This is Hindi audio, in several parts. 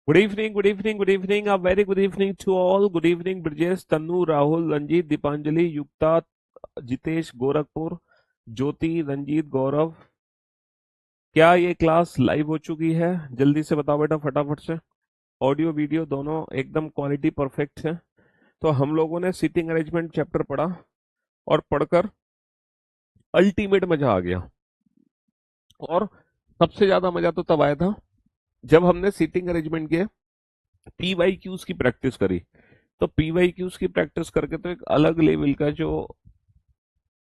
Good evening, good evening, good evening, a very good evening to all. Good evening Brajesh, Tannu, Rahul, Ranjeet, Deepanjali, Yukta, Jitesh, Gorakhpur, Jyoti, Ranjeet, Gaurav. क्या ये क्लास लाइव हो चुकी है? जल्दी से बताओ बेटा, फटाफट से। ऑडियो वीडियो दोनों एकदम क्वालिटी परफेक्ट है। तो हम लोगों ने सीटिंग अरेंजमेंट चैप्टर पढ़ा और पढ़कर अल्टीमेट मजा आ गया। और सबसे ज्यादा मजा तो तब आया था जब हमने सीटिंग अरेंजमेंट के PYQs की प्रैक्टिस करी। तो PYQs की प्रैक्टिस करके तो एक अलग लेवल का जो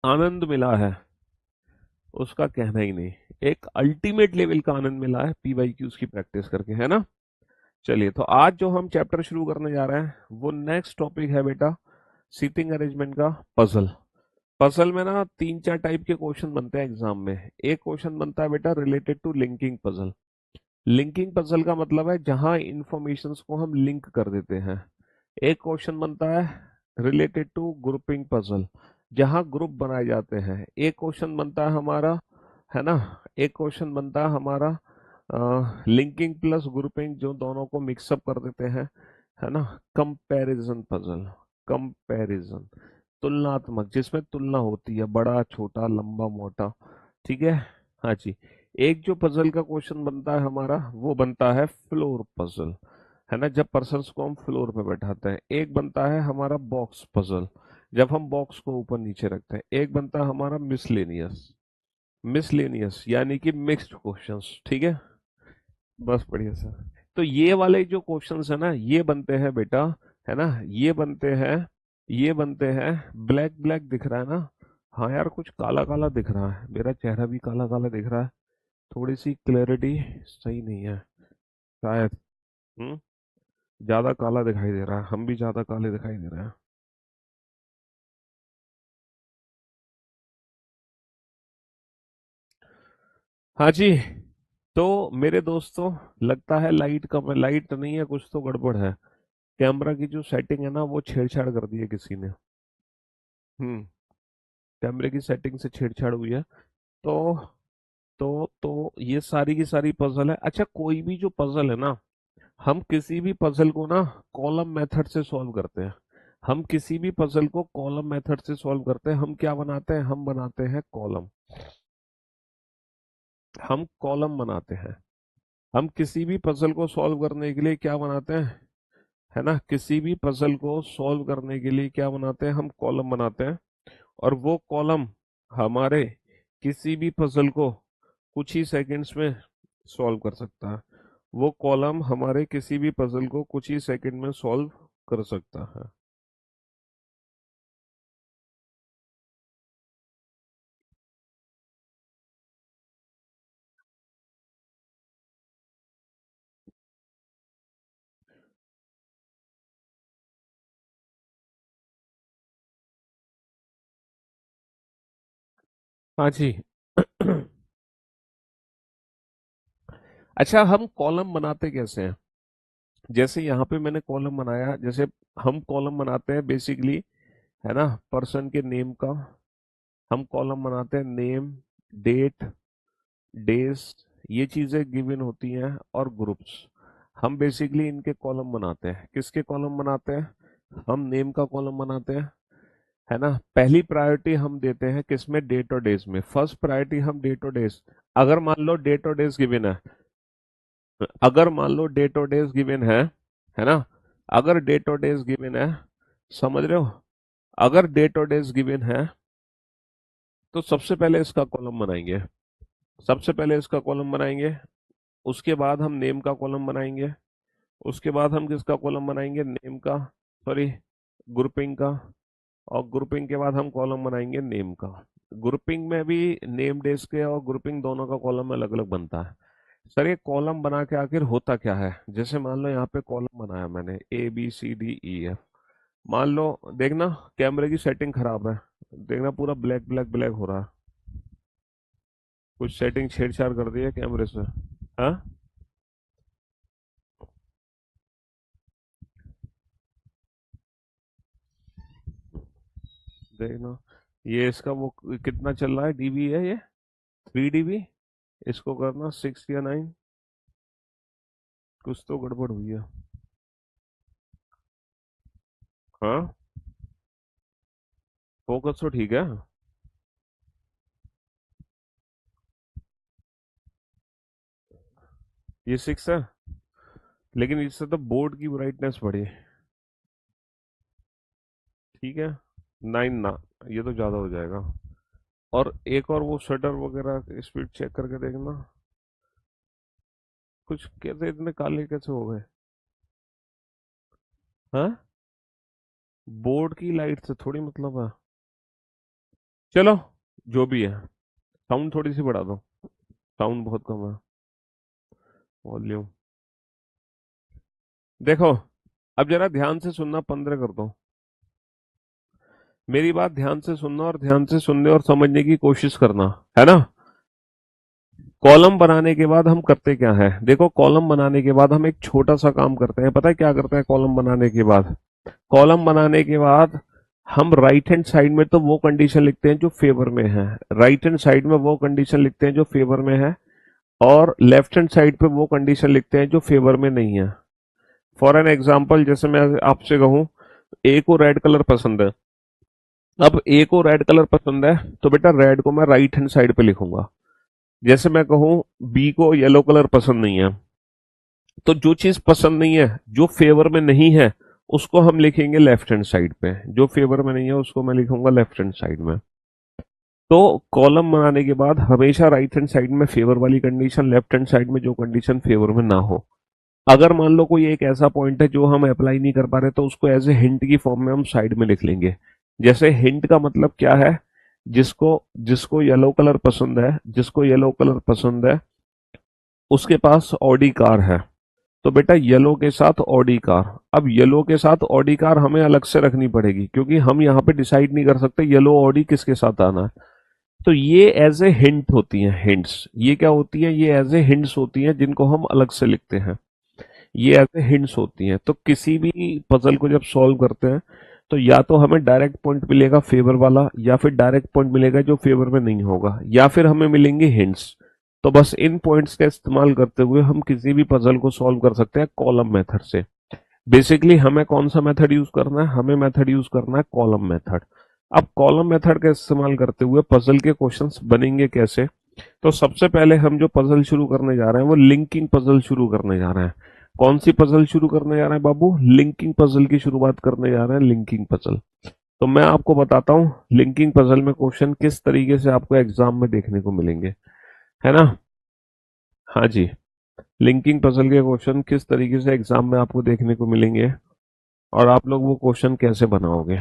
आनंद मिला है उसका कहना ही नहीं। एक अल्टीमेट लेवल का आनंद मिला है PYQs की प्रैक्टिस करके, है ना। चलिए, तो आज जो हम चैप्टर शुरू करने जा रहे हैं वो नेक्स्ट टॉपिक है बेटा, सीटिंग अरेंजमेंट का पजल। पजल में ना तीन चार टाइप के क्वेश्चन बनते हैं एग्जाम में। एक क्वेश्चन बनता है बेटा related to linking puzzle. Linking puzzle का मतलब है जहां इंफॉर्मेशंस को हम लिंक कर देते हैं। एक क्वेश्चन बनता है रिलेटेड टू ग्रुपिंग पजल, जहां ग्रुप बनाए जाते हैं। एक क्वेश्चन बनता है हमारा, है ना, एक क्वेश्चन बनता है हमारा लिंकिंग प्लस ग्रुपिंग, जो दोनों को मिक्सअप कर देते हैं, है ना। कंपैरिजन पजल, कंपैरिजन, तुलनात्मक, जिसमें तुलना होती है बड़ा छोटा लंबा मोटा, ठीक है। हाँ जी। एक जो पजल का क्वेश्चन बनता है हमारा वो बनता है फ्लोर पजल, है ना, जब पर्सन्स को हम फ्लोर पे बैठाते हैं। एक बनता है हमारा बॉक्स पजल, जब हम बॉक्स को ऊपर नीचे रखते हैं। एक बनता है हमारा मिसलेनियस, मिसलेनियस यानी कि मिक्स्ड क्वेश्चंस, ठीक है। बस बढ़िया सर। तो ये वाले जो क्वेश्चंस है ना ये बनते हैं बेटा, है ना, ये बनते हैं, ये बनते हैं। ब्लैक ब्लैक दिख रहा है ना? हाँ यार, कुछ काला काला दिख रहा है, मेरा चेहरा भी काला काला दिख रहा है। थोड़ी सी क्लैरिटी सही नहीं है शायद। हम्म। ज्यादा काला दिखाई दे रहा है, हम भी ज्यादा काले दिखाई दे रहे हैं। हाँ जी। तो मेरे दोस्तों, लगता है लाइट कम, लाइट नहीं है, कुछ तो गड़बड़ है। कैमरा की जो सेटिंग है ना वो छेड़छाड़ कर दी है किसी ने। हम्म। कैमरे की सेटिंग से छेड़छाड़ हुई है। तो तो ये सारी की सारी पजल है। अच्छा, कोई भी जो पजल है ना, हम किसी भी पजल को ना कॉलम मेथड से सॉल्व करते हैं। हम किसी भी पजल को कॉलम मेथड से सॉल्व करते हैं। हम क्या बनाते हैं? हम बनाते हैं कॉलम। हम कॉलम बनाते हैं। हम किसी भी पजल को सॉल्व करने के लिए क्या बनाते हैं, है ना, किसी भी पजल को सॉल्व करने के लिए क्या बनाते हैं? हम कॉलम बनाते हैं। और वो कॉलम हमारे किसी भी पजल को कुछ ही सेकंड्स में सॉल्व कर सकता है। वो कॉलम हमारे किसी भी पजल को कुछ ही सेकंड में सॉल्व कर सकता है। हाँ जी। अच्छा, हम कॉलम बनाते कैसे हैं? जैसे यहाँ पे मैंने कॉलम बनाया, जैसे हम कॉलम बनाते हैं बेसिकली, है ना, पर्सन के नेम का। हम कॉलम बनाते हैं नेम, डेट, डेज, ये चीजें गिवन होती हैं, और ग्रुप्स। हम बेसिकली इनके कॉलम बनाते हैं। किसके कॉलम बनाते हैं? हम नेम का कॉलम बनाते हैं, है ना। पहली प्रायोरिटी हम देते हैं किसमें? डेट और डेज में। फर्स्ट प्रायोरिटी हम डेट और डेज। अगर मान लो डेट और डेज गिवन है, अगर मान लो डेट और डेज गिवन है ना, अगर डेट और डेज गिवन है, समझ रहे हो, अगर डेट और डेज गिवन है तो सबसे पहले इसका कॉलम बनाएंगे। सबसे पहले इसका कॉलम बनाएंगे। उसके बाद हम नेम का कॉलम बनाएंगे। उसके बाद हम किसका कॉलम बनाएंगे? नेम का, सॉरी, ग्रुपिंग का। और ग्रुपिंग के बाद हम कॉलम बनाएंगे नेम का। ग्रुपिंग में भी नेम डेज के और ग्रुपिंग दोनों का कॉलम अलग अलग बनता है। सर, ये कॉलम बना के आखिर होता क्या है? जैसे मान लो यहाँ पे कॉलम बनाया मैंने ABCDEF। मान लो, देखना कैमरे की सेटिंग खराब है, देखना पूरा ब्लैक ब्लैक ब्लैक हो रहा है। कुछ सेटिंग छेड़छाड़ कर दी है कैमरे से। हाँ, देखना, ये इसका वो कितना चल रहा है, DB है ये, 3 DB। इसको करना 6 या 9। कुछ तो गड़बड़ हुई है। हाँ, फोकस तो ठीक है। ये 6 है, लेकिन इससे तो बोर्ड की ब्राइटनेस बढ़ी। ठीक है, 9 ना, ये तो ज़्यादा हो जाएगा। और एक और वो शटर वगैरह स्पीड चेक करके देखना। कुछ कैसे इतने काले कैसे हो गए? हाँ, बोर्ड की लाइट से थोड़ी मतलब है। चलो, जो भी है, साउंड थोड़ी सी बढ़ा दो। साउंड बहुत कम है, वॉल्यूम। देखो, अब जरा ध्यान से सुनना, 15 कर दो। मेरी बात ध्यान से सुनना, और ध्यान से सुनने और समझने की कोशिश करना, है ना। कॉलम बनाने के बाद हम करते क्या है? देखो, कॉलम बनाने के बाद हम एक छोटा सा काम करते हैं। पता है क्या करते हैं कॉलम बनाने के बाद? कॉलम बनाने के बाद हम राइट हैंड साइड में तो वो कंडीशन लिखते हैं जो फेवर में है। राइट हैंड साइड में वो कंडीशन लिखते हैं जो फेवर में है, और लेफ्ट हैंड साइड पे वो कंडीशन लिखते हैं जो फेवर में नहीं है। फॉर एन एग्जाम्पल, जैसे मैं आपसे कहूं, ए को रेड कलर पसंद है। अब ए को रेड कलर पसंद है, तो बेटा रेड को मैं राइट हैंड साइड पे लिखूंगा। जैसे मैं कहूं, बी को येलो कलर पसंद नहीं है, तो जो चीज पसंद नहीं है, जो फेवर में नहीं है, उसको हम लिखेंगे लेफ्ट हैंड साइड पे। जो फेवर में नहीं है उसको मैं लिखूंगा लेफ्ट हैंड साइड में। तो कॉलम बनाने के बाद हमेशा राइट हैंड साइड में फेवर वाली कंडीशन, लेफ्ट हैंड साइड में जो कंडीशन फेवर में ना हो। अगर मान लो कोई एक ऐसा पॉइंट है जो हम अप्लाई नहीं कर पा रहे, तो उसको एज ए हिंट की फॉर्म में हम साइड में लिख लेंगे। जैसे हिंट का मतलब क्या है? जिसको जिसको येलो कलर पसंद है, जिसको येलो कलर पसंद है, उसके पास ऑडी कार है। तो बेटा येलो के साथ ऑडी कार। अब येलो के साथ ऑडी कार हमें अलग से रखनी पड़ेगी, क्योंकि हम यहाँ पे डिसाइड नहीं कर सकते येलो ऑडी किसके साथ आना है। तो ये एज ए हिंट होती हैं, हिंट्स। ये क्या होती है? ये एज ए हिंट्स होती हैं, जिनको हम अलग से लिखते हैं। ये एज ए हिंट्स होती हैं। तो किसी भी पजल को जब सॉल्व करते हैं, तो या तो हमें डायरेक्ट पॉइंट मिलेगा फेवर वाला, या फिर डायरेक्ट पॉइंट मिलेगा जो फेवर में नहीं होगा, या फिर हमें मिलेंगे हिंट्स। तो बस इन पॉइंट्स का इस्तेमाल करते हुए हम किसी भी पजल को सॉल्व कर सकते हैं कॉलम मेथड से। बेसिकली हमें कौन सा मेथड यूज करना है? हमें मेथड यूज करना है कॉलम मेथड। अब कॉलम मेथड का इस्तेमाल करते हुए पजल के क्वेश्चंस बनेंगे कैसे? तो सबसे पहले हम जो पजल शुरू करने जा रहे हैं वो लिंकिंग पजल शुरू करने जा रहे हैं। कौन सी पजल शुरू करने जा रहे हैं बाबू? लिंकिंग पजल की शुरुआत करने जा रहे हैं, लिंकिंग पजल। तो मैं आपको बताता हूँ लिंकिंग पजल में क्वेश्चन किस तरीके से आपको एग्जाम में देखने को मिलेंगे, है ना। हाँ जी, लिंकिंग पजल के क्वेश्चन किस तरीके से एग्जाम में आपको देखने को मिलेंगे, और आप लोग वो क्वेश्चन कैसे बनाओगे।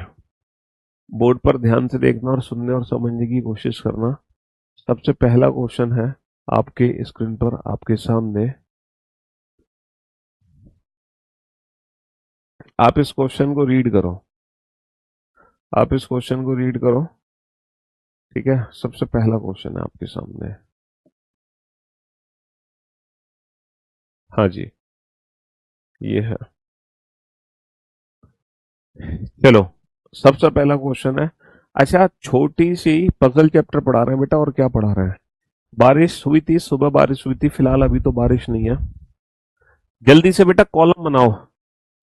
बोर्ड पर ध्यान से देखना और सुनने और समझने की कोशिश करना। सबसे पहला क्वेश्चन है आपके स्क्रीन पर, आपके सामने। आप इस क्वेश्चन को रीड करो। आप इस क्वेश्चन को रीड करो। ठीक है, सबसे पहला क्वेश्चन है आपके सामने। हाँ जी, ये है। चलो, सबसे पहला क्वेश्चन है। अच्छा, छोटी सी पजल चैप्टर पढ़ा रहे हैं बेटा, और क्या पढ़ा रहे हैं? बारिश हुई थी, सुबह बारिश हुई थी, फिलहाल अभी तो बारिश नहीं है। जल्दी से बेटा कॉलम बनाओ।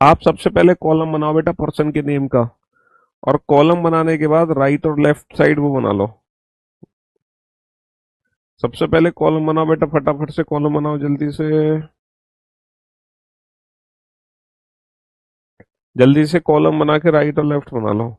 आप सबसे पहले कॉलम बनाओ बेटा पर्सन के नेम का, और कॉलम बनाने के बाद राइट और लेफ्ट साइड वो बना लो। सबसे पहले कॉलम बनाओ बेटा, फटाफट से कॉलम बनाओ जल्दी से। जल्दी से कॉलम बना के राइट और लेफ्ट बना लो।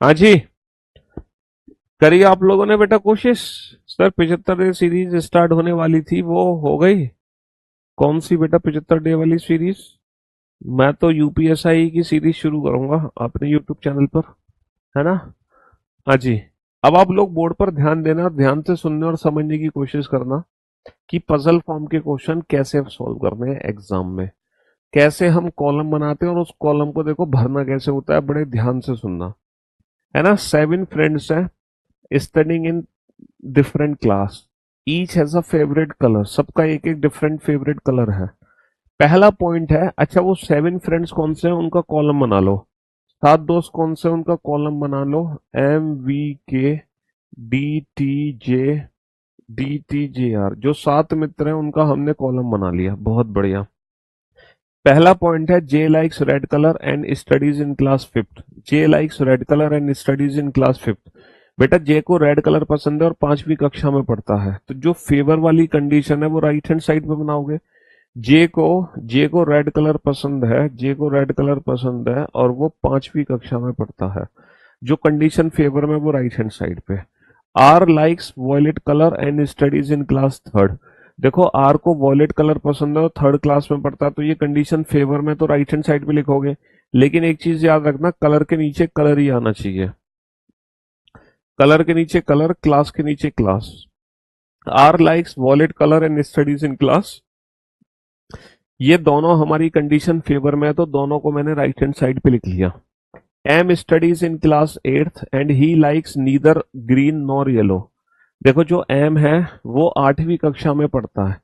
हाँ जी, करिए आप लोगों ने बेटा कोशिश। सर 75 डे सीरीज स्टार्ट होने वाली थी, वो हो गई? कौन सी बेटा 75 डे वाली सीरीज? मैं तो यूपीएसआई की सीरीज शुरू करूंगा अपने यूट्यूब चैनल पर, है ना? हाँ जी। अब आप लोग बोर्ड पर ध्यान देना, ध्यान से सुनने और समझने की कोशिश करना कि पजल फॉर्म के क्वेश्चन कैसे सॉल्व करने हैं एग्जाम में, कैसे हम कॉलम बनाते हैं और उस कॉलम को देखो भरना कैसे होता है, बड़े ध्यान से सुनना, है ना? 7 फ्रेंड्स हैं, studying in different class, each has a favourite colour, सबका एक एक डिफरेंट फेवरेट कलर है। पहला पॉइंट है, अच्छा वो 7 फ्रेंड्स कौन से हैं उनका कॉलम बना लो। 7 दोस्त कौन से हैं उनका कॉलम बना लो। MVK DTJ DTJR, जो 7 मित्र हैं उनका हमने कॉलम बना लिया, बहुत बढ़िया। पहला पॉइंट है, J likes red colour and studies in class fifth. J likes red colour and studies in class fifth. बेटा जे को रेड कलर पसंद है और 5वीं कक्षा में पढ़ता है, तो जो फेवर वाली कंडीशन है वो राइट हैंड साइड पे बनाओगे। जे को रेड कलर पसंद है, जे को रेड कलर पसंद है और वो 5वीं कक्षा में पढ़ता है, जो कंडीशन फेवर में वो राइट हैंड साइड पे। R likes violet colour and studies in class third. देखो आर को वॉयलेट कलर पसंद है और 3rd क्लास में पढ़ता है, तो ये कंडीशन फेवर में तो राइट हैंड साइड पे लिखोगे, लेकिन एक चीज याद रखना, कलर के नीचे कलर ही आना चाहिए। कलर के नीचे कलर, क्लास के नीचे class. R likes violet colour and studies in class, ये दोनों हमारी कंडीशन फेवर में है, तो दोनों को मैंने राइट हैंड साइड पे लिख लिया। M studies in class eighth and he likes neither green nor yellow. देखो जो एम है वो 8वीं कक्षा में पढ़ता है,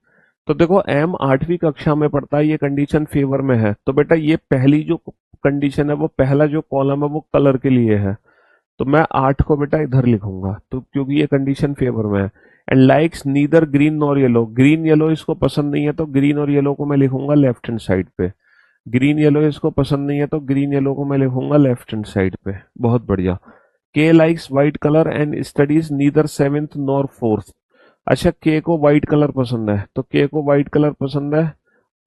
तो देखो एम 8वीं कक्षा में पढ़ता है, ये कंडीशन फेवर में है, तो बेटा ये पहली जो कंडीशन है, वो पहला जो कॉलम है वो कलर के लिए है, तो मैं 8 को बेटा इधर लिखूंगा, तो क्योंकि ये कंडीशन फेवर में है। And likes neither green nor yellow, green yellow इसको पसंद नहीं है, तो ग्रीन और येलो को मैं लिखूंगा लेफ्ट हैंड साइड पे। ग्रीन येलो इसको पसंद नहीं है, तो ग्रीन येलो को मैं लिखूंगा लेफ्ट हैंड साइड पे। बहुत बढ़िया। के likes white colour and studies neither 7th nor 4th। अच्छा के को व्हाइट कलर पसंद है, तो के को व्हाइट कलर पसंद है,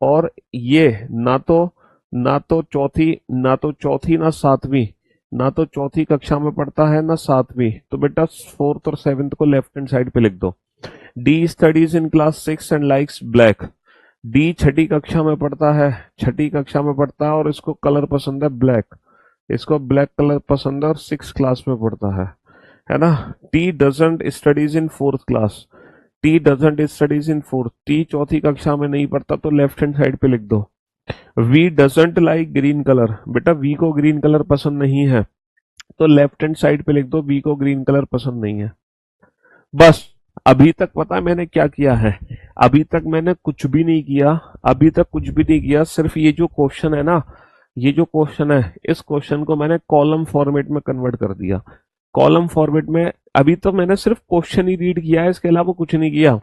और ये ना तो चौथी ना सातवीं, ना तो चौथी कक्षा में पढ़ता है ना सातवीं, तो बेटा 4th और 7th को लेफ्ट हैंड साइड पे लिख दो। D studies in class 6 and likes black. D छठी कक्षा में पढ़ता है, छठी कक्षा में पढ़ता है और इसको कलर पसंद है ब्लैक, इसको ब्लैक कलर पसंद है और 6th क्लास में पढ़ता है ना? T doesn't studies in 4th class, T doesn't studies in fourth, T चौथी कक्षा में नहीं पढ़ता, तो लेफ्ट हैंड साइड पे लिख दो। V doesn't like green colour, बेटा वी को ग्रीन कलर पसंद नहीं है, तो लेफ्ट हैंड साइड पे लिख दो वी को ग्रीन कलर पसंद नहीं है। बस। अभी तक पता है मैंने क्या किया है? अभी तक मैंने कुछ भी नहीं किया, अभी तक कुछ भी नहीं किया, सिर्फ ये जो क्वेश्चन है ना, ये जो क्वेश्चन है, इस क्वेश्चन को मैंने कॉलम फॉर्मेट में कन्वर्ट कर दिया। कॉलम फॉर्मेट में अभी तो मैंने सिर्फ क्वेश्चन ही रीड किया है, इसके अलावा कुछ नहीं किया।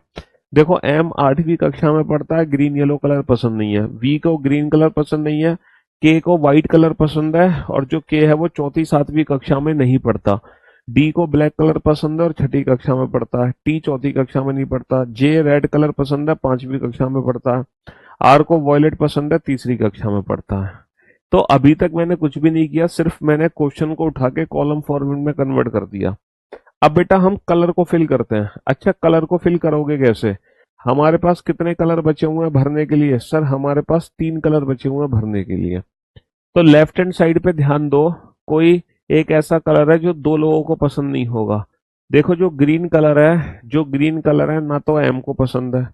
देखो एम 8वीं कक्षा में पढ़ता है, ग्रीन येलो कलर पसंद नहीं है, वी को ग्रीन कलर पसंद नहीं है, के को व्हाइट कलर पसंद है, और जो के है वो चौथी सातवीं कक्षा में नहीं पढ़ता। डी को ब्लैक कलर पसंद है और छठी कक्षा में पढ़ता है। टी चौथी कक्षा में नहीं पढ़ता। जे रेड कलर पसंद है, 5वीं कक्षा में पढ़ता है। आर को वॉयलेट पसंद है, तीसरी कक्षा में पढ़ता है। तो अभी तक मैंने कुछ भी नहीं किया, सिर्फ मैंने क्वेश्चन को उठा के कॉलम फॉर्मेट में कन्वर्ट कर दिया। अब बेटा हम कलर को फिल करते हैं। अच्छा कलर को फिल करोगे कैसे? हमारे पास कितने कलर बचे हुए हैं भरने के लिए? सर हमारे पास 3 कलर बचे हुए हैं भरने के लिए। तो लेफ्ट हैंड साइड पे ध्यान दो, कोई एक ऐसा कलर है जो 2 लोगों को पसंद नहीं होगा। देखो जो ग्रीन कलर है, जो ग्रीन कलर है ना तो एम को पसंद है,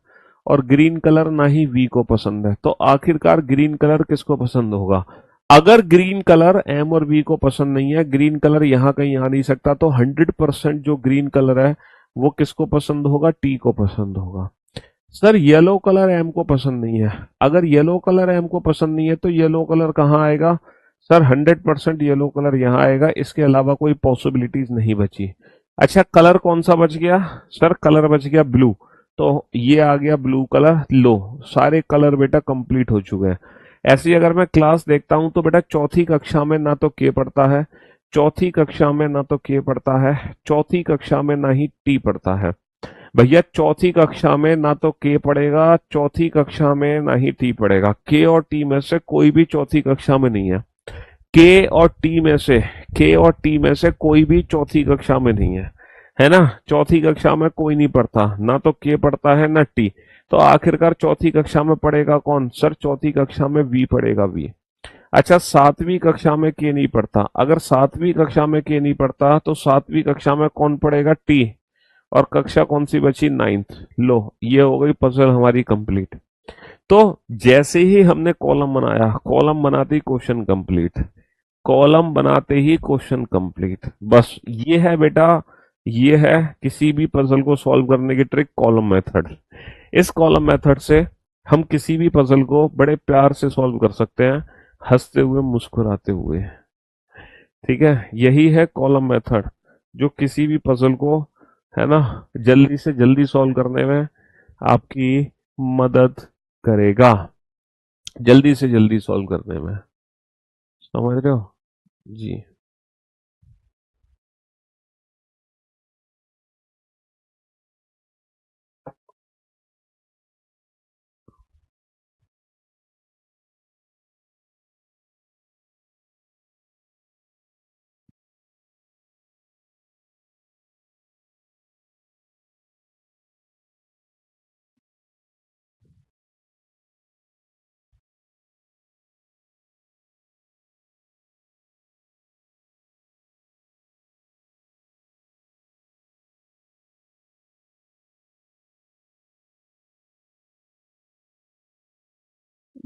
और ग्रीन कलर ना ही वी को पसंद है, तो आखिरकार ग्रीन कलर किसको पसंद होगा? अगर ग्रीन कलर एम और वी को पसंद नहीं है, ग्रीन कलर यहां कहीं आ नहीं सकता, तो 100% जो ग्रीन कलर है वो किसको पसंद होगा? टी को पसंद होगा। सर येलो कलर एम को पसंद नहीं है, अगर येलो कलर एम को पसंद नहीं है तो येलो कलर कहाँ आएगा? सर 100% येलो कलर यहाँ आएगा, इसके अलावा कोई पॉसिबिलिटीज नहीं बची। अच्छा कलर कौन सा बच गया? सर कलर बच गया ब्लू, तो ये आ गया ब्लू कलर। लो सारे कलर बेटा कंप्लीट हो चुके हैं। ऐसे ही अगर मैं क्लास देखता हूं तो बेटा चौथी कक्षा में ना तो के पढ़ता है, चौथी कक्षा में ना तो के पढ़ता है, चौथी कक्षा में ना ही टी पढ़ता है। भैया चौथी कक्षा में ना तो के पढ़ेगा, चौथी कक्षा में ना ही टी पढ़ेगा, के और टी में से कोई भी चौथी कक्षा में नहीं है। के और टी में से के और टी में से कोई भी चौथी कक्षा में नहीं है ना। चौथी कक्षा में कोई नहीं पढ़ता, ना तो के पढ़ता है ना टी। तो आखिरकार चौथी कक्षा में पढ़ेगा कौन सर? चौथी कक्षा में वी पढ़ेगा, वी। अच्छा, सातवीं कक्षा में के नहीं पढ़ता। अगर सातवीं कक्षा में के नहीं पढ़ता तो सातवीं कक्षा में कौन पढ़ेगा? टी। और कक्षा कौन सी बची? नाइन्थ। लो, ये हो गई पजल हमारी कंप्लीट। तो जैसे ही हमने कॉलम बनाया, कॉलम बनाते ही क्वेश्चन कंप्लीट, कॉलम बनाते ही क्वेश्चन कंप्लीट। बस ये है बेटा, ये है किसी भी पजल को सॉल्व करने की ट्रिक, कॉलम मेथड। इस कॉलम मेथड से हम किसी भी पजल को बड़े प्यार से सॉल्व कर सकते हैं, हंसते हुए मुस्कुराते हुए। ठीक है, यही है कॉलम मेथड, जो किसी भी पजल को, है ना, जल्दी से जल्दी सॉल्व करने में आपकी मदद करेगा, जल्दी से जल्दी सॉल्व करने में। समझ रहे हो जी?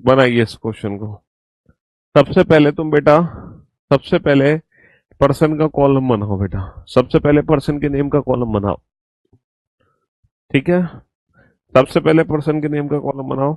बनाइए इस क्वेश्चन को। सबसे पहले तुम बेटा, सबसे पहले पर्सन का कॉलम बनाओ बेटा। सबसे पहले पर्सन के नेम का कॉलम बनाओ। ठीक है, सबसे पहले पर्सन के नेम का कॉलम बनाओ।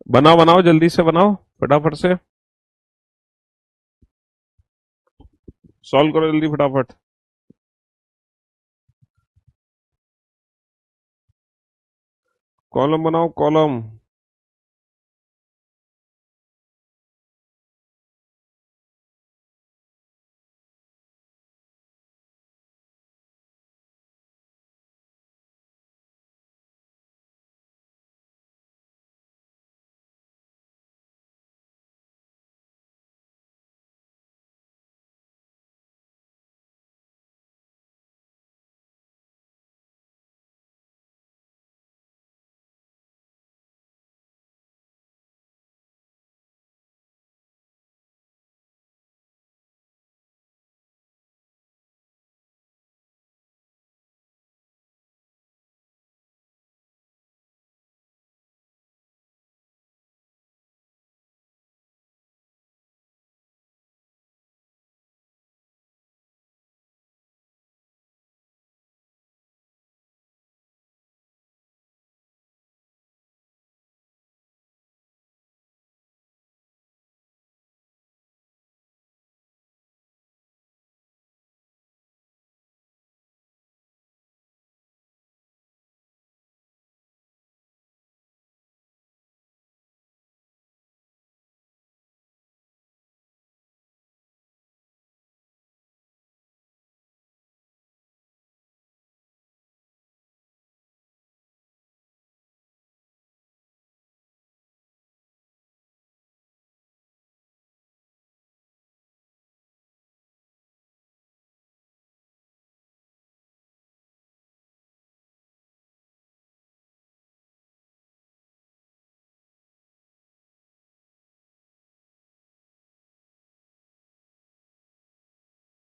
बनाओ बनाओ, जल्दी से बनाओ, फटाफट से सॉल्व करो, जल्दी फटाफट। कॉलम बनाओ, कॉलम।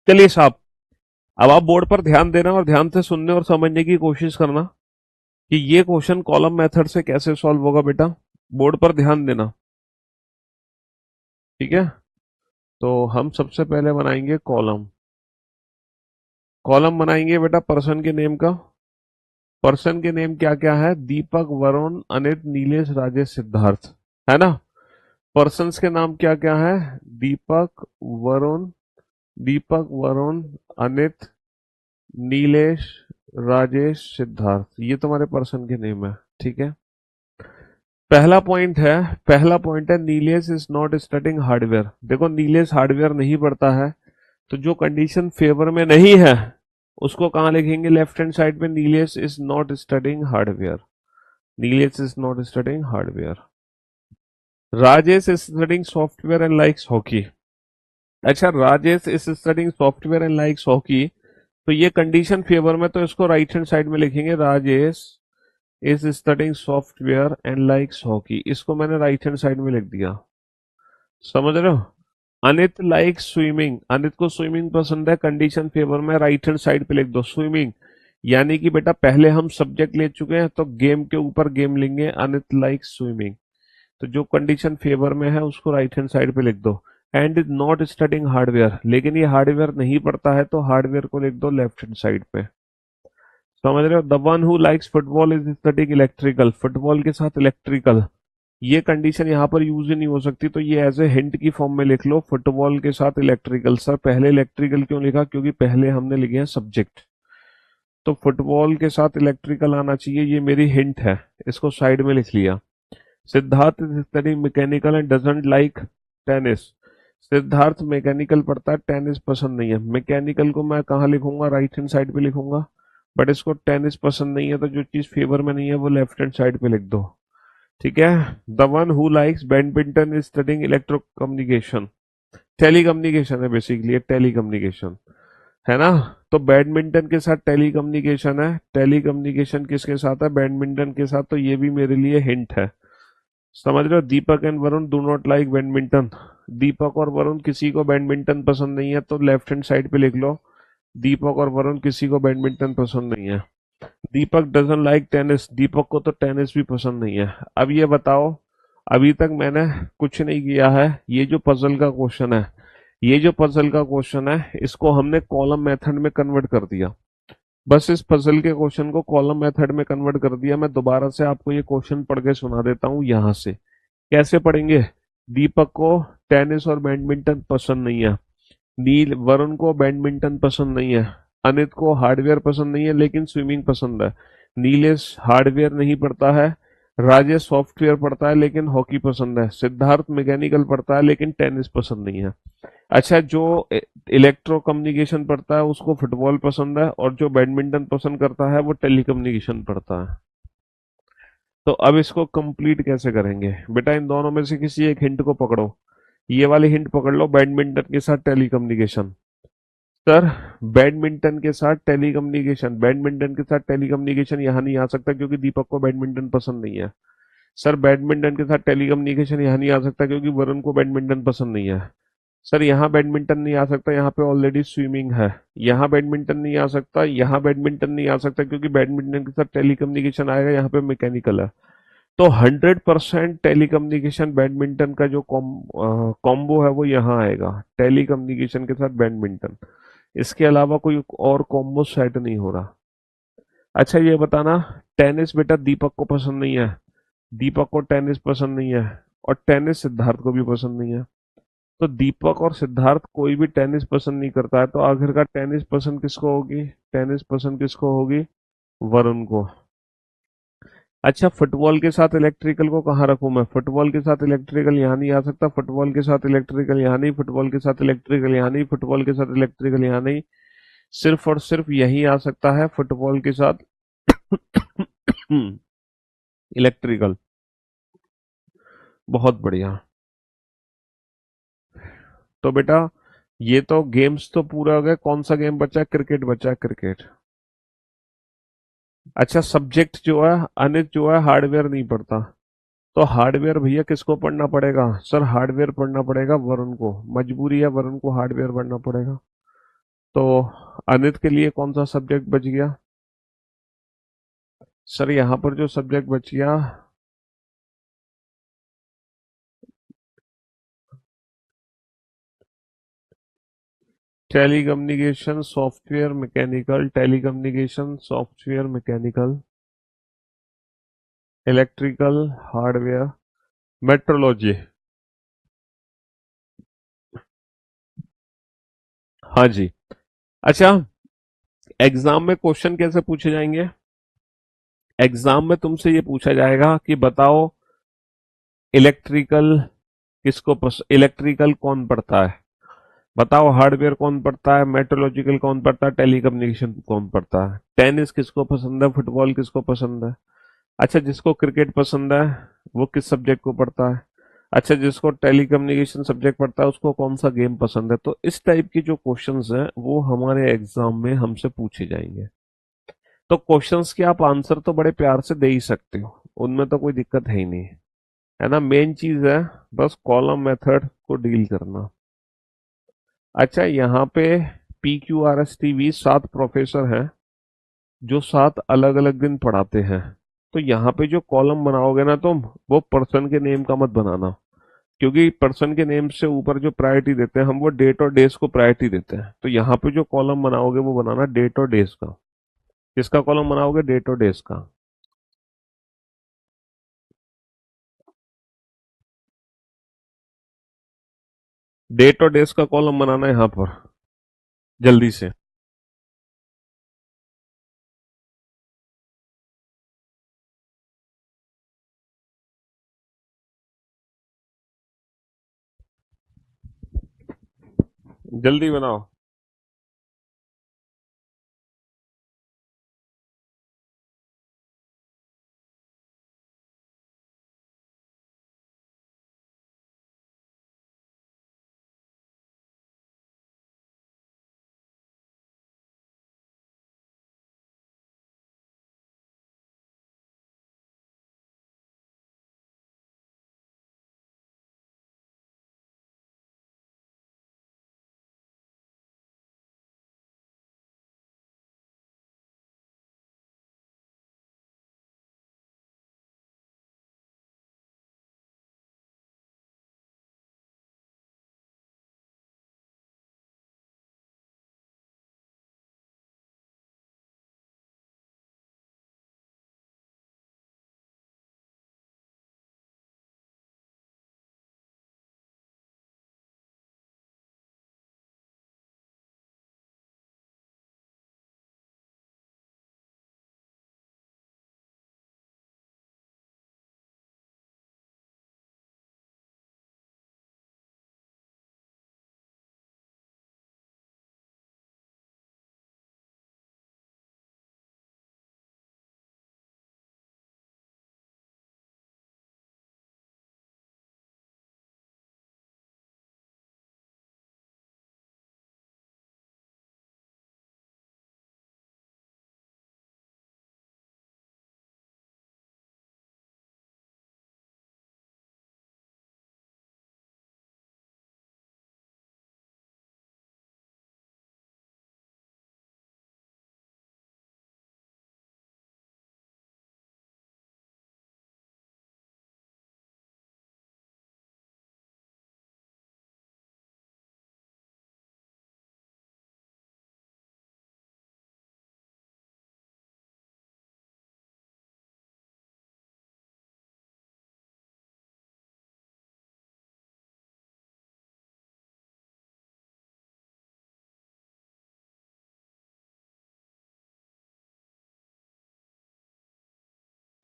चलिए साहब, अब आप बोर्ड पर ध्यान देना और ध्यान से सुनने और समझने की कोशिश करना कि ये क्वेश्चन कॉलम मेथड से कैसे सॉल्व होगा। बेटा बोर्ड पर ध्यान देना, ठीक है। तो हम सबसे पहले बनाएंगे कॉलम। कॉलम बनाएंगे बेटा पर्सन के नेम का। पर्सन के नेम क्या क्या है? दीपक, वरुण, अनित, नीलेश, राजेश, सिद्धार्थ, है ना। पर्सन्स के नाम क्या क्या है? दीपक, वरुण, दीपक, वरुण, अनित, नीलेश, राजेश, सिद्धार्थ, ये तुम्हारे पर्सन के नेम है, ठीक है। पहला पॉइंट है Nilesh is not studying hardware. देखो नीलेश हार्डवेयर नहीं पढ़ता है, तो जो कंडीशन फेवर में नहीं है उसको कहाँ लिखेंगे? लेफ्ट हैंड साइड पे, Nilesh is not studying hardware. Nilesh is not studying hardware. Rajesh is studying software and likes hockey. अच्छा, Rajesh is studying software and likes hockey, तो ये कंडीशन फेवर में, तो इसको राइट हैंड साइड में लिखेंगे, Rajesh is studying software and likes hockey. इसको मैंने राइट हैंड साइड में लिख दिया, समझ रहे हो। अनित लाइक स्विमिंग, अनित को स्विमिंग पसंद है, कंडीशन फेवर में, राइट हैंड साइड पे लिख दो स्विमिंग। यानी कि बेटा पहले हम सब्जेक्ट ले चुके हैं, तो गेम के ऊपर गेम लेंगे, अनित लाइक स्विमिंग। तो जो कंडीशन फेवर में है उसको राइट हैंड साइड पे लिख दो। And is not studying hardware, लेकिन ये हार्डवेयर नहीं पढ़ता है, तो हार्डवेयर को लिख दो लेफ्ट हैंड साइड पे। समझ रहे हो। The one who likes football is studying electrical, football के साथ इलेक्ट्रिकल, ये कंडीशन यहाँ पर यूज ही नहीं हो सकती, तो ये एज ए हिंट की फॉर्म में लिख लो, फुटबॉल के साथ इलेक्ट्रिकल। सर पहले इलेक्ट्रिकल क्यों लिखा? क्योंकि पहले हमने लिखे हैं सब्जेक्ट, तो फुटबॉल के साथ इलेक्ट्रिकल आना चाहिए, ये मेरी हिंट है, इसको साइड में लिख लिया। Siddharth is studying mechanical and doesn't like tennis. Siddharth mechanical पढ़ता है, टेनिस पसंद नहीं है। मैकेनिकल को मैं कहाँ लिखूंगा? राइट हैंड साइड पे लिखूंगा, बट इसको टेनिस पसंद नहीं है, तो जो चीज फेवर में नहीं है वो लेफ्ट हैंड साइड पे लिख दो, ठीक है। The one who likes badminton is studying electro communication, telecommunication है बेसिकली, टेलीकम्युनिकेशन, है ना। तो बैडमिंटन के साथ टेलीकम्युनिकेशन है, टेलीकम्युनिकेशन किसके साथ है? बैडमिंटन के साथ, तो ये भी मेरे लिए हिंट है, समझ रहे हो। Deepak and Varun do not like badminton, Deepak और वरुण किसी को बैडमिंटन पसंद नहीं है, तो लेफ्ट हैंड साइड पे लिख लो, दीपक और वरुण किसी को बैडमिंटन पसंद नहीं है। दीपक डजन लाइक टेनिस, दीपक को तो टेनिस भी पसंद नहीं है। अब ये बताओ, अभी तक मैंने कुछ नहीं किया है, ये जो पजल का क्वेश्चन है, ये जो पजल का क्वेश्चन है, इसको हमने कॉलम मेथड में कन्वर्ट कर दिया। बस इस पजल के क्वेश्चन को कॉलम मेथड में कन्वर्ट कर दिया। मैं दोबारा से आपको ये क्वेश्चन पढ़ के सुना देता हूँ यहां से। कैसे पढ़ेंगे? दीपक को टेनिस और बैडमिंटन पसंद नहीं है, नील वरुण को बैडमिंटन पसंद नहीं है, अनित को हार्डवेयर पसंद नहीं है लेकिन स्विमिंग पसंद है, नीलेश हार्डवेयर नहीं पढ़ता है, राजेश सॉफ्टवेयर पढ़ता है लेकिन हॉकी पसंद है, सिद्धार्थ मैकेनिकल पढ़ता है लेकिन टेनिस पसंद नहीं है। अच्छा, जो इलेक्ट्रो कम्युनिकेशन पढ़ता है उसको फुटबॉल पसंद है, और जो बैडमिंटन पसंद करता है वो टेलीकम्युनिकेशन पढ़ता है। तो अब इसको कंप्लीट कैसे करेंगे? बेटा इन दोनों में से किसी एक हिंट को पकड़ो, ये वाली हिंट पकड़ लो, बैडमिंटन के साथ टेलीकम्युनिकेशन। सर बैडमिंटन के साथ टेलीकम्युनिकेशन, बैडमिंटन के साथ टेलीकम्युनिकेशन यहाँ नहीं आ सकता क्योंकि दीपक को बैडमिंटन पसंद नहीं है। सर बैडमिंटन के साथ टेलीकम्युनिकेशन यहाँ नहीं आ सकता क्योंकि वरुण को बैडमिंटन पसंद नहीं है। सर यहाँ बैडमिंटन नहीं आ सकता, यहाँ पे ऑलरेडी स्विमिंग है। यहाँ बैडमिंटन नहीं आ सकता, यहाँ बैडमिंटन नहीं आ सकता क्योंकि बैडमिंटन के साथ टेलीकम्युनिकेशन आएगा, यहाँ पे मैकेनिकल है। तो 100% टेलीकम्युनिकेशन बैडमिंटन का जो कॉम्बो है वो यहाँ आएगा, टेलीकम्युनिकेशन के साथ बैडमिंटन। इसके अलावा कोई और कॉम्बो सेट नहीं हो रहा। अच्छा ये बताना, टेनिस बेटा दीपक को पसंद नहीं है, दीपक को टेनिस पसंद नहीं है, और टेनिस सिद्धार्थ को भी पसंद नहीं है। तो दीपक और सिद्धार्थ कोई भी टेनिस पसंद नहीं करता है, तो आखिरकार टेनिस पसंद किसको होगी? टेनिस पसंद किसको होगी? वरुण को। अच्छा फुटबॉल के साथ इलेक्ट्रिकल को कहाँ रखूं मैं? फुटबॉल के साथ इलेक्ट्रिकल यहाँ नहीं आ सकता, फुटबॉल के साथ इलेक्ट्रिकल यहाँ नहीं, फुटबॉल के साथ इलेक्ट्रिकल यहाँ नहीं, फुटबॉल के साथ इलेक्ट्रिकल यहाँ नहीं, सिर्फ और सिर्फ यही आ सकता है फुटबॉल के साथ इलेक्ट्रिकल। बहुत बढ़िया। तो बेटा ये तो गेम्स तो पूरा हो गया, कौन सा गेम बचा है? क्रिकेट बचा है, क्रिकेट। अच्छा सब्जेक्ट जो है, अनित जो है हार्डवेयर नहीं पढ़ता, तो हार्डवेयर भैया किसको पढ़ना पड़ेगा? सर हार्डवेयर पढ़ना पड़ेगा वरुण को, मजबूरी है, वरुण को हार्डवेयर पढ़ना पड़ेगा। तो अनित के लिए कौन सा सब्जेक्ट बच गया? सर यहाँ पर जो सब्जेक्ट बच गया, telecommunication software mechanical, telecommunication software mechanical, electrical hardware, metrology. हाँ जी। अच्छा, एग्जाम में क्वेश्चन कैसे पूछे जाएंगे? एग्जाम में तुमसे ये पूछा जाएगा कि बताओ इलेक्ट्रिकल इलेक्ट्रिकल कौन पढ़ता है, बताओ हार्डवेयर कौन पढ़ता है, मेट्रोलॉजिकल कौन पढ़ता है, टेलीकम्युनिकेशन कौन पढ़ता है, टेनिस किसको पसंद है, फुटबॉल किसको पसंद है। अच्छा, जिसको क्रिकेट पसंद है वो किस सब्जेक्ट को पढ़ता है। अच्छा, जिसको टेलीकम्युनिकेशन सब्जेक्ट पढ़ता है उसको कौन सा गेम पसंद है। तो इस टाइप की जो क्वेश्चंस हैं वो हमारे एग्जाम में हमसे पूछे जाएंगे। तो क्वेश्चंस के आप आंसर तो बड़े प्यार से दे ही सकते हो, उनमें तो कोई दिक्कत है ही नहीं, है ना। मेन चीज है बस कॉलम मेथड को डील करना। अच्छा, यहाँ पे PQRSTV 7 प्रोफेसर हैं जो 7 अलग अलग दिन पढ़ाते हैं। तो यहाँ पे जो कॉलम बनाओगे ना तुम, वो पर्सन के नेम का मत बनाना, क्योंकि पर्सन के नेम से ऊपर जो प्रायोरिटी देते हैं हम, वो डेट और डेज को प्रायोरिटी देते हैं। तो यहाँ पे जो कॉलम बनाओगे वो बनाना डेट और डेज का। किसका कॉलम बनाओगे? डेट और डेज का। डेट और डेज का कॉलम बनाना है यहाँ पर, जल्दी से। जल्दी बनाओ।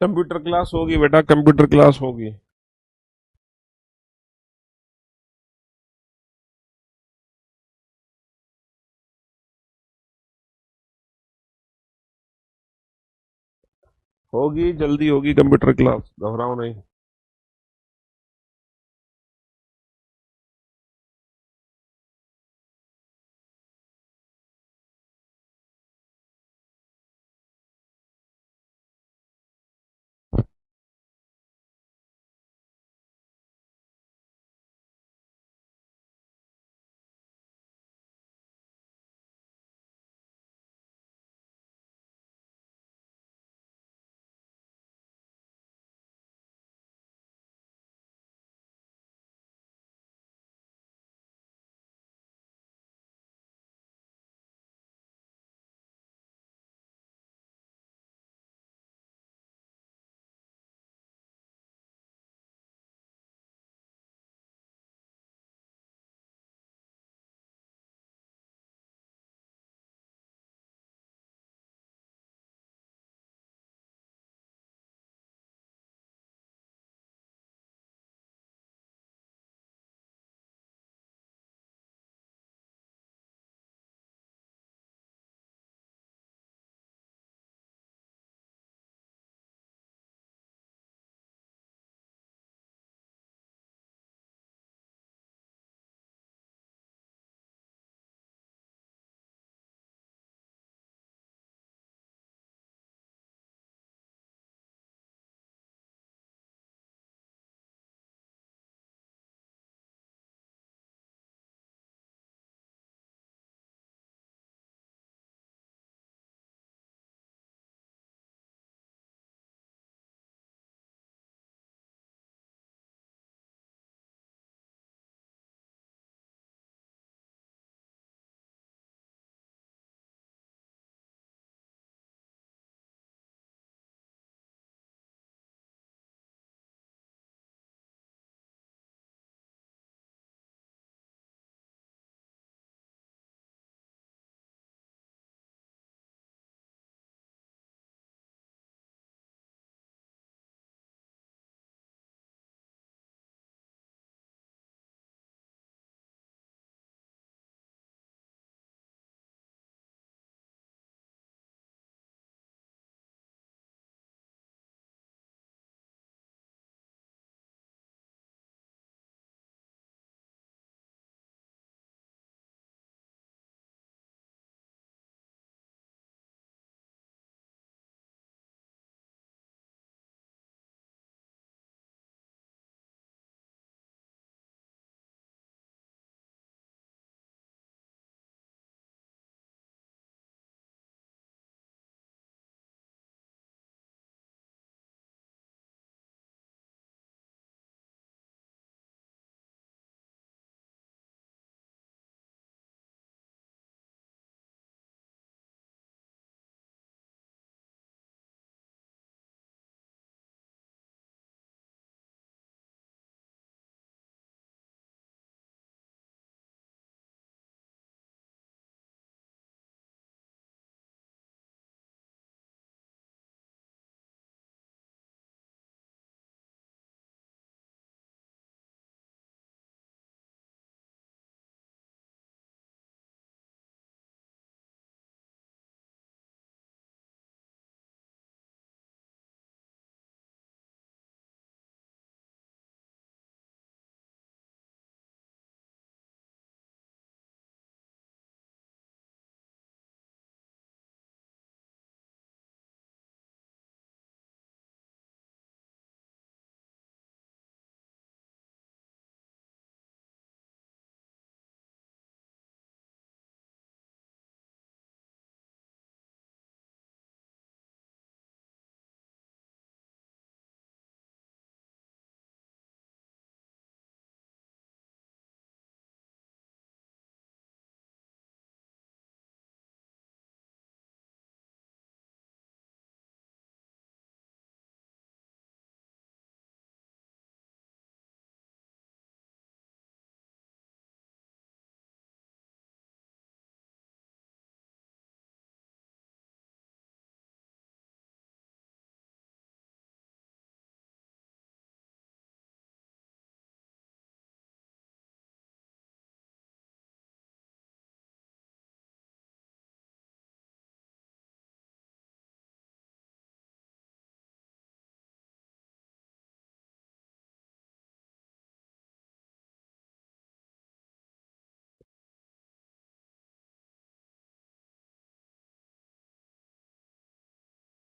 कंप्यूटर क्लास होगी बेटा, कंप्यूटर क्लास होगी। होगी, जल्दी होगी कंप्यूटर क्लास, घबराओ नहीं।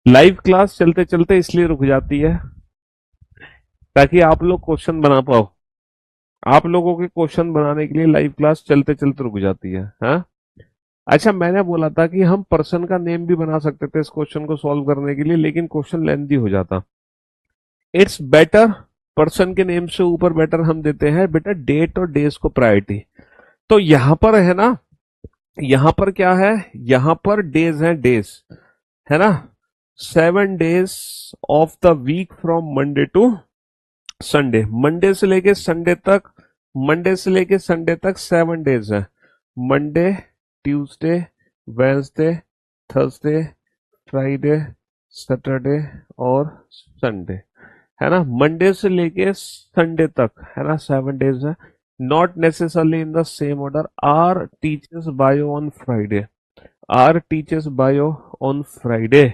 लाइव क्लास चलते चलते इसलिए रुक जाती है ताकि आप लोग क्वेश्चन बना पाओ। आप लोगों के क्वेश्चन बनाने के लिए लाइव क्लास चलते चलते रुक जाती है। हाँ, अच्छा, मैंने बोला था कि हम पर्सन का नेम भी बना सकते थे इस क्वेश्चन को सॉल्व करने के लिए, लेकिन क्वेश्चन लेंथी हो जाता। इट्स बेटर, पर्सन के नेम से ऊपर बेटर हम देते हैं बेटा डेट और डेज को प्रायोरिटी। तो यहां पर है ना, यहां पर क्या है, यहां पर डेज है, डेज है ना। 7 days off the week from Monday to Sunday, Monday से लेके संडे तक, मंडे से लेके संडे तक 7 days है। Monday, Tuesday, Wednesday, Thursday, Friday, Saturday और संडे, है ना। मंडे से लेके संडे तक है ना 7 days है। Not necessarily in the same order. R teachers bio on Friday, R teachers bio on Friday.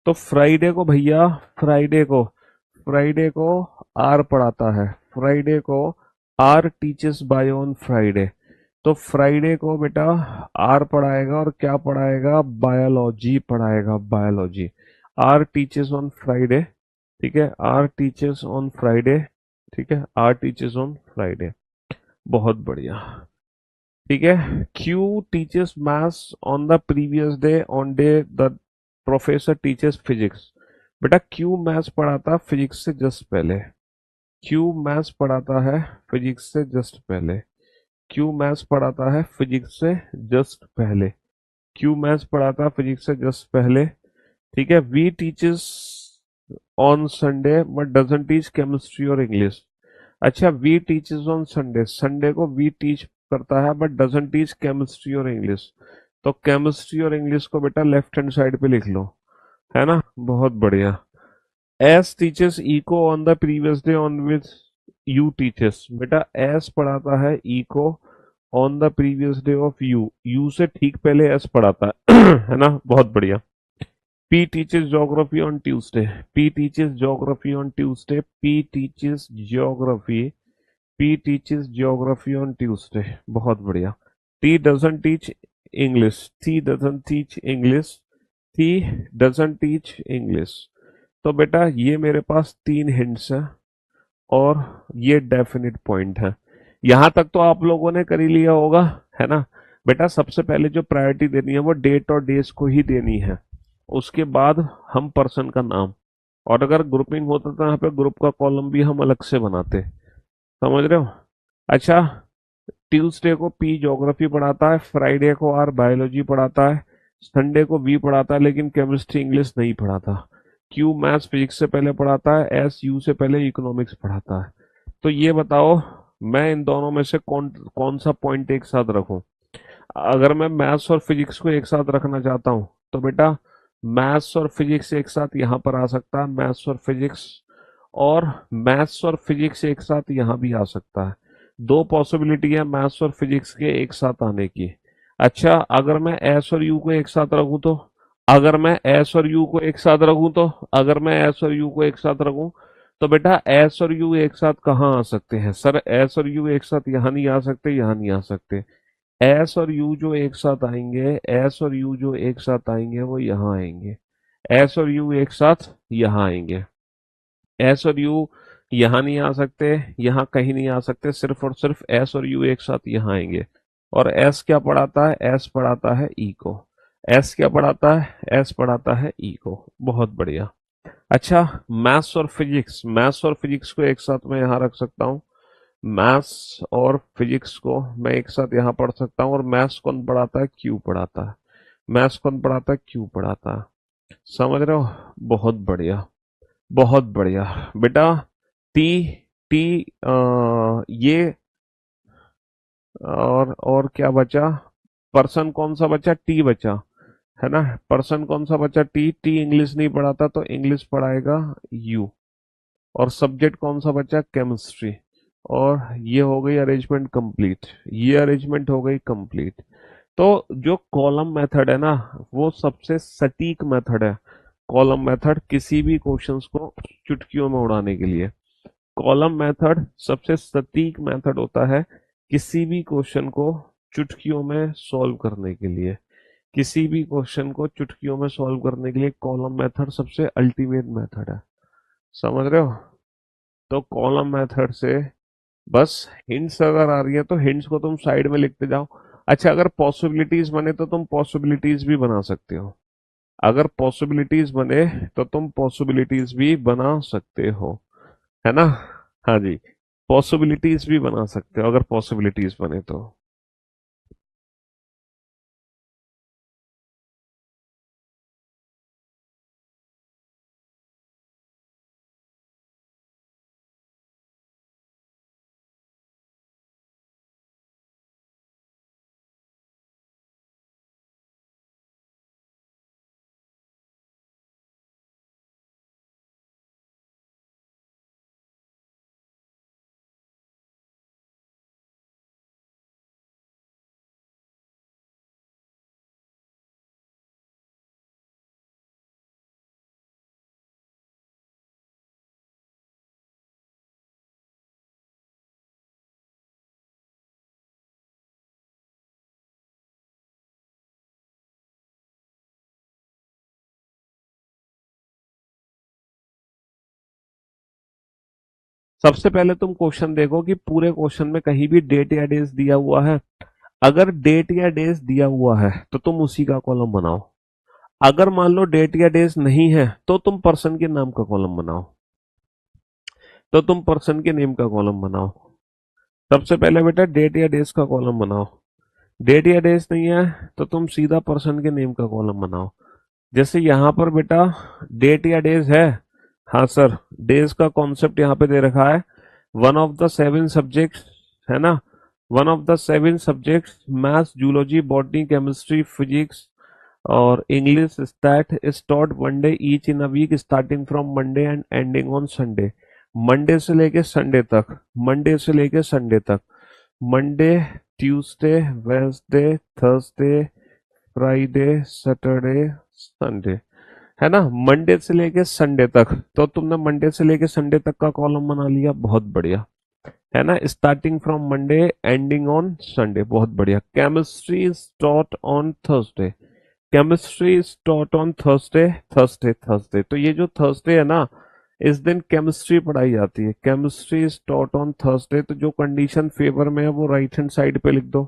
तो फ्राइडे को भैया, फ्राइडे को, फ्राइडे को आर पढ़ाता है, फ्राइडे को R teachers bio on Friday. तो फ्राइडे को बेटा आर पढ़ाएगा और क्या पढ़ाएगा, बायोलॉजी पढ़ाएगा, biology. R teachers on Friday, ठीक है, आर टीचर्स ऑन फ्राइडे, ठीक है, आर टीचर्स ऑन फ्राइडे। बहुत बढ़िया, ठीक है। Q teachers maths on the previous day, on day the professor teachers physics. बेटा क्यू मैथ्स पढ़ाता फिजिक्स से जस्ट पहले, क्यू मैथ्स पढ़ाता है फिजिक्स से जस्ट पहले, क्यू मैथ्स पढ़ाता है फिजिक्स से जस्ट पहले, क्यू मैथ्स पढ़ाता है फिजिक्स से जस्ट पहले, ठीक है। V teaches on Sunday but doesn't teach chemistry और इंग्लिश। अच्छा, V teaches on Sunday, Sunday को वी टीच करता है बट डजंट टीच केमिस्ट्री और इंग्लिश। तो केमिस्ट्री और इंग्लिश को बेटा लेफ्ट हैंड साइड पे लिख लो, है ना। बहुत बढ़िया। S teachers eco on the previous day on which you teachers. बेटा एस पढ़ाता है eco on the previous day of you, you से ठीक पहले एस पढ़ाता है है ना। बहुत बढ़िया। P teaches geography on Tuesday. P teaches geography on Tuesday. P teaches geography. P teaches geography on Tuesday. बहुत बढ़िया। T doesn't teach English. T doesn't teach English. T doesn't teach English. तो बेटा ये मेरे पास 3 hints हैं और ये डेफिनेट पॉइंट है। यहां तक तो आप लोगों ने कर ही लिया होगा, है ना। बेटा सबसे पहले जो प्रायोरिटी देनी है वो डेट और डेज को ही देनी है, उसके बाद हम पर्सन का नाम। और अगर ग्रुपिंग होता तो यहाँ पे ग्रुप का कॉलम भी हम अलग से बनाते, समझ रहे हो। अच्छा, ट्यूसडे को पी ज्योग्राफी पढ़ाता है, फ्राइडे को आर बायोलॉजी पढ़ाता है, संडे को वी पढ़ाता है लेकिन केमिस्ट्री इंग्लिश नहीं पढ़ाता, क्यू मैथ्स फिजिक्स से पहले पढ़ाता है, एस यू से पहले इकोनॉमिक्स पढ़ाता है। तो ये बताओ मैं इन दोनों में से कौन कौन सा पॉइंट एक साथ रखूं। अगर मैं मैथ्स और फिजिक्स को एक साथ रखना चाहता हूं तो बेटा मैथ्स और फिजिक्स एक साथ यहां पर आ सकता है, मैथ्स और फिजिक्स, और मैथ्स और फिजिक्स एक साथ यहां भी आ सकता है। दो पॉसिबिलिटी है मैथ्स और फिजिक्स के एक साथ आने की। अच्छा, अगर मैं एस और यू को एक साथ रखूं तो, अगर मैं एस और यू को एक साथ रखूं तो, अगर मैं एस और यू को एक साथ रखूं तो बेटा एस और यू एक साथ कहाँ आ सकते हैं सर, एस और यू एक साथ यहां नहीं आ सकते, यहां नहीं आ सकते। एस और यू जो एक साथ आएंगे, एस और यू जो एक साथ आएंगे वो यहाँ आएंगे, एस और यू एक साथ यहाँ आएंगे। एस और यू यहाँ नहीं आ सकते, यहाँ कहीं नहीं आ सकते, सिर्फ और सिर्फ एस और यू एक साथ यहाँ आएंगे। और एस क्या पढ़ाता है, एस पढ़ाता है ई को। एस क्या पढ़ाता है, एस पढ़ाता है ई को। बहुत बढ़िया। अच्छा, मैथ्स और फिजिक्स, मैथ्स और फिजिक्स को एक साथ मैं यहाँ रख सकता हूँ, मैथ्स और फिजिक्स को मैं एक साथ यहाँ पढ़ सकता हूँ। और मैथ्स कौन पढ़ाता है, क्यू पढ़ाता है, मैथ्स कौन पढ़ाता है, क्यू पढ़ाता है। समझ रहे हो। बहुत बढ़िया, बहुत बढ़िया बेटा। टी, टी ये, और क्या बचा, पर्सन कौन सा बचा, टी बचा, है ना। पर्सन कौन सा बचा, टी। टी इंग्लिश नहीं पढ़ाता तो इंग्लिश पढ़ाएगा यू। और सब्जेक्ट कौन सा बचा, केमिस्ट्री। और ये हो गई अरेंजमेंट कंप्लीट, ये अरेंजमेंट हो गई कंप्लीट। तो जो कॉलम मेथड है ना वो सबसे सटीक मेथड है। कॉलम मेथड किसी भी क्वेश्चंस को चुटकियों में उड़ाने के लिए, कॉलम मेथड सबसे सटीक मेथड होता है किसी भी क्वेश्चन को चुटकियों में सॉल्व करने के लिए। किसी भी क्वेश्चन को चुटकियों में सॉल्व करने के लिए कॉलम मेथड सबसे अल्टीमेट मेथड है, समझ रहे हो? तो कॉलम मेथड से बस हिंट्स अगर आ रही है तो हिंट्स को तुम साइड में लिखते जाओ। अच्छा, अगर पॉसिबिलिटीज बने तो तुम पॉसिबिलिटीज भी बना सकते हो। अगर पॉसिबिलिटीज बने तो तुम पॉसिबिलिटीज भी बना सकते हो, है ना? हाँ जी, पॉसिबिलिटीज भी बना सकते हो अगर पॉसिबिलिटीज बने तो। सबसे पहले तुम क्वेश्चन देखो कि पूरे क्वेश्चन में कहीं भी डेट या डेज दिया हुआ है। अगर डेट या डेज दिया हुआ है तो तुम उसी का कॉलम बनाओ। अगर मान लो डेट या डेज नहीं है तो तुम पर्सन के नाम का कॉलम बनाओ। तो तुम पर्सन के नेम का कॉलम बनाओ। सबसे पहले बेटा डेट या डेज का कॉलम बनाओ। डेट या डेज नहीं है तो तुम सीधा पर्सन के नेम का कॉलम बनाओ। जैसे यहां पर बेटा डेट या डेज है। हाँ सर, डेज का कॉन्सेप्ट यहाँ पे दे रखा है। One of the seven subjects, है ना? One of the seven subjects maths, zoology, botany, chemistry, physics और English that is taught one day each in a week starting from Monday and ending on Sunday. Monday से लेके संडे तक, मंडे से लेके संडे तक, Monday, Tuesday, Wednesday, Thursday, Friday, Saturday, Sunday, है ना? मंडे से लेके संडे तक। तो तुमने मंडे से लेके संडे तक का कॉलम बना लिया, बहुत बढ़िया, है ना? Starting from Monday ending on Sunday, बहुत बढ़िया। Chemistry is taught on Thursday. Chemistry is taught on Thursday, Thursday, Thursday. तो ये जो थर्सडे है ना, इस दिन केमिस्ट्री पढ़ाई जाती है। Chemistry is taught on Thursday. तो जो कंडीशन फेवर में है वो राइट हैंड साइड पे लिख दो,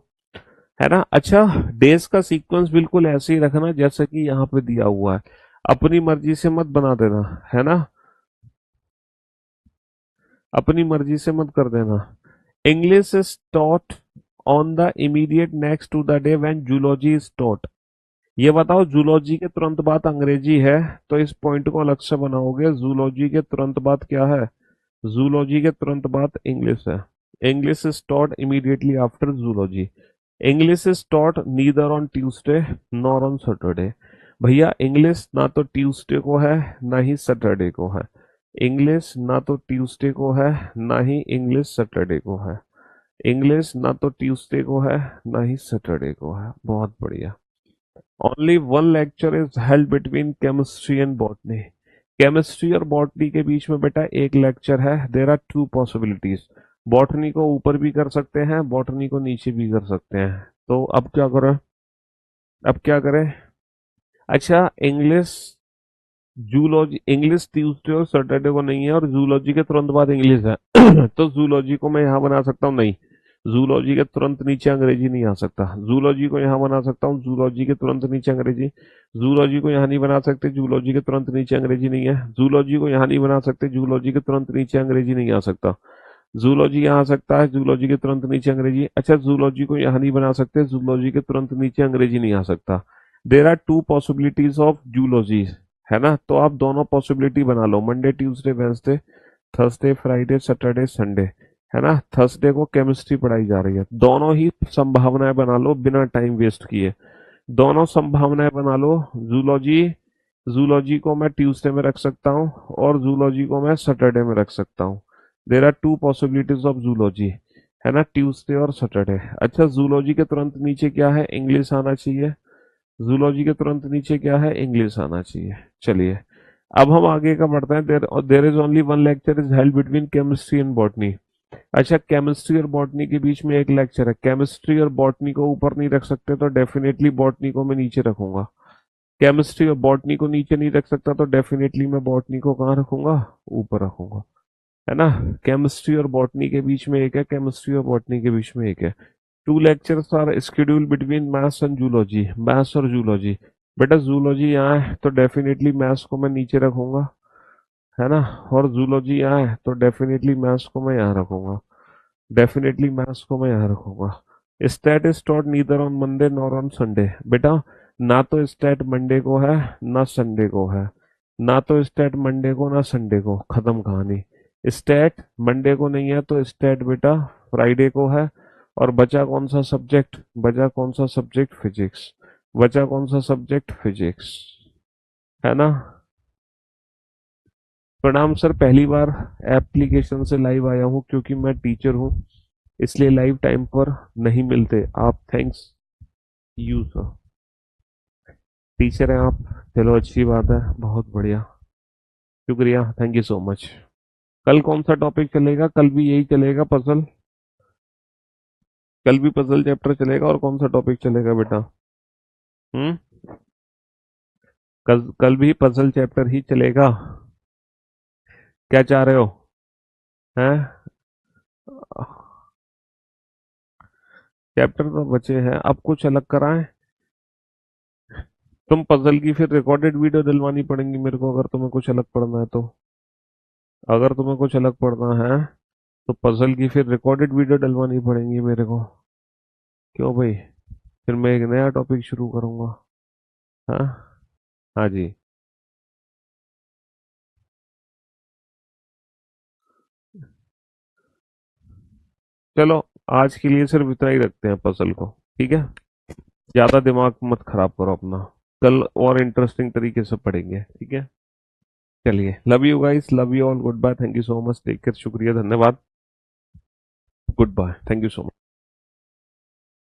है ना? अच्छा, डेज का सीक्वेंस बिल्कुल ऐसे ही रखना जैसा कि यहाँ पे दिया हुआ है। अपनी मर्जी से मत बना देना, है ना? अपनी मर्जी से मत कर देना। English is taught on the immediate next to the day when zoology is taught. ये बताओ, जूलॉजी के तुरंत बाद अंग्रेजी है तो इस पॉइंट को अलग से बनाओगे। जूलॉजी के तुरंत बाद क्या है? जूलॉजी के तुरंत बाद इंग्लिश है। English is taught immediately after zoology. English is taught neither on Tuesday nor on Saturday. भैया इंग्लिश ना तो ट्यूसडे को है ना ही सैटरडे को है। इंग्लिश ना तो ट्यूसडे को है ना ही इंग्लिश सैटरडे को है। इंग्लिश ना तो ट्यूसडे को है ना ही सैटरडे को है। बहुत बढ़िया। Only one lecture is held between chemistry and botany. Chemistry और बॉटनी के बीच में बेटा एक लेक्चर है। There are two possibilities. Botany को ऊपर भी कर सकते हैं, बॉटनी को नीचे भी कर सकते हैं। तो अब क्या करें? अब क्या करें? अच्छा, इंग्लिश, जूलॉजी, इंग्लिश ट्यूसडे और सैटरडे को नहीं है और जूलॉजी के तुरंत बाद इंग्लिश है तो जूलॉजी को मैं यहाँ बना सकता हूँ? नहीं, जूलॉजी के तुरंत नीचे अंग्रेजी नहीं आ सकता। जूलॉजी को यहाँ बना सकता हूँ, जूलॉजी के तुरंत नीचे अंग्रेजी। जूलॉजी को यहाँ नहीं बना सकते, जूलॉजी के तुरंत नीचे अंग्रेजी नहीं है। जूलॉजी को यहाँ नहीं बना सकते, जूलॉजी के तुरंत नीचे अंग्रेजी नहीं आ सकता। जूलॉजी यहाँ आ सकता है, जूलॉजी के तुरंत नीचे अंग्रेजी। अच्छा, जूलॉजी को यहाँ नहीं बना सकते, जूलॉजी के तुरंत नीचे अंग्रेजी नहीं आ सकता। There are two possibilities of zoology, है ना? तो आप दोनों पॉसिबिलिटी बना लो, Monday, Tuesday, Wednesday, Thursday, Friday, Saturday, Sunday, है ना? थर्सडे को केमिस्ट्री पढ़ाई जा रही है। दोनों ही संभावनाएं बना लो बिना टाइम वेस्ट किए। दोनों संभावनाएं बना लो। जूलॉजी, जूलॉजी को मैं ट्यूसडे में रख सकता हूँ और जूलॉजी को मैं सैटरडे में रख सकता हूँ। There are two possibilities of zoology, है ना? ट्यूसडे और सैटरडे। अच्छा, जूलॉजी के तुरंत नीचे क्या है? इंग्लिश आना चाहिए। जूलॉजी के तुरंत नीचे क्या है? इंग्लिश आना चाहिए। चलिए, अब हम आगे का बढ़ते हैं। There is only one lecture is held between chemistry and botany. अच्छा, केमिस्ट्री और बॉटनी के बीच में एक लेक्चर है, केमिस्ट्री और बॉटनी को ऊपर नहीं रख सकते तो डेफिनेटली बॉटनी को मैं नीचे रखूंगा। केमिस्ट्री और बॉटनी को नीचे नहीं रख सकता तो डेफिनेटली मैं बॉटनी को कहाँ रखूंगा, ऊपर रखूंगा, है ना। केमिस्ट्री और बॉटनी के बीच में एक है, केमिस्ट्री और बॉटनी के बीच में एक है। Two lectures are schedule between maths and zoology, maths और जूलॉजी। बेटा जूलॉजी यहाँ है तो डेफिनेटली मैथ्स को मैं नीचे रखूंगा, है ना। और जूलॉजी यहाँ है तो डेफिनेटली मैथ्स को मैं यहाँ रखूंगा, डेफिनेटली मैथ्स को मैं यहाँ रखूंगा। Stat is taught neither on Monday nor on Sunday. बेटा ना तो स्टैट मंडे को है ना संडे को है, ना तो स्टैट मंडे को ना संडे को, खत्म कहानी। स्टैट मंडे को नहीं है तो स्टैट बेटा फ्राइडे को है। और बचा कौन सा सब्जेक्ट, बचा कौन सा सब्जेक्ट, फिजिक्स। बचा कौन सा सब्जेक्ट, फिजिक्स, है ना। प्रणाम सर, पहली बार एप्लीकेशन से लाइव आया हूँ क्योंकि मैं टीचर हूँ, इसलिए लाइव टाइम पर नहीं मिलते आप। Thanks you sir. टीचर हैं आप, चलो अच्छी बात है, बहुत बढ़िया, शुक्रिया, थैंक यू सो मच। कल कौन सा टॉपिक चलेगा, कल भी यही चलेगा पजल, कल भी पजल चैप्टर चलेगा, और कौन सा टॉपिक चलेगा बेटा। हम्म, कल भी पजल चैप्टर ही चलेगा, क्या चाह रहे हो, हैं। चैप्टर तो बचे हैं, अब कुछ अलग कराएं। तुम पजल की फिर रिकॉर्डेड वीडियो डलवानी पड़ेंगी मेरे को, अगर तुम्हें कुछ अलग पढ़ना है तो। अगर तुम्हें कुछ अलग पढ़ना है तो पजल की फिर रिकॉर्डेड वीडियो डलवानी पड़ेंगी मेरे को। क्यों भाई, फिर मैं एक नया टॉपिक शुरू करूंगा। हाँ, हाँ जी। चलो, आज के लिए सिर्फ इतना ही रखते हैं पजल को, ठीक है। ज्यादा दिमाग मत खराब करो अपना, कल और इंटरेस्टिंग तरीके से पढ़ेंगे, ठीक है। चलिए, love you guys, love you all, goodbye, thank you so much, take care, शुक्रिया, धन्यवाद, goodbye, thank you so much.